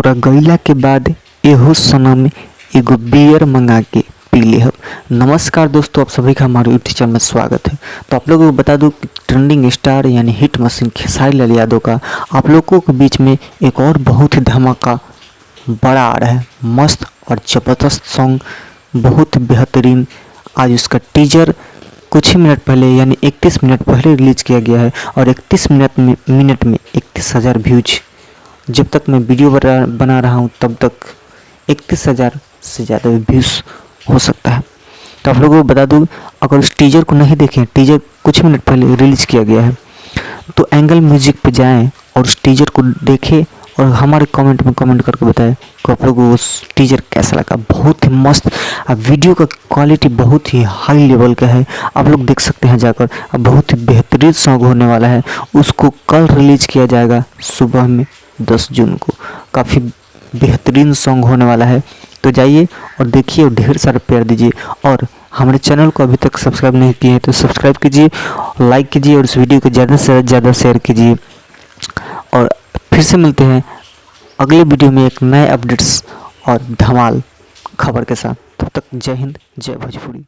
तोरा गइला के बाद एहो सनम एगो बियर मंगा के पी लेहब। नमस्कार दोस्तों, आप सभी का हमारे यूट्यूब चैनल में स्वागत है। तो आप लोगों को बता दूं कि ट्रेंडिंग स्टार यानी हिट मशीन खेसारी लाल यादव का आप लोगों के बीच में एक और बहुत ही धमाका बड़ा आ रहा है। मस्त और ज़बरदस्त सॉन्ग, बहुत बेहतरीन। आज उसका टीजर कुछ ही मिनट पहले यानी 31 मिनट पहले रिलीज़ किया गया है और 31 मिनट में 31,000 व्यूज। जब तक मैं वीडियो बना रहा हूँ तब तक 31,000 से ज़्यादा व्यूज़ हो सकता है। तो आप लोगों को बता दूँ, अगर उस टीजर को नहीं देखें, टीजर कुछ मिनट पहले रिलीज़ किया गया है, तो एंगल म्यूजिक पे जाएं और उस टीजर को देखें और हमारे कमेंट में कमेंट करके बताएं कि आप लोगों को उस टीजर कैसा लगा। बहुत ही मस्त, अब वीडियो का क्वालिटी बहुत ही हाई लेवल का है, आप लोग देख सकते हैं जाकर। अब बहुत ही बेहतरीन सॉन्ग होने वाला है। उसको कल रिलीज़ किया जाएगा सुबह में 10 जून को। काफ़ी बेहतरीन सॉन्ग होने वाला है, तो जाइए और देखिए और ढेर सारा प्यार दीजिए। और हमारे चैनल को अभी तक सब्सक्राइब नहीं किए हैं तो सब्सक्राइब कीजिए, लाइक कीजिए और इस वीडियो को ज़्यादा से ज़्यादा शेयर कीजिए। और फिर से मिलते हैं अगले वीडियो में एक नए अपडेट्स और धमाल खबर के साथ। तब तक जय हिंद, जय भोजपुरी।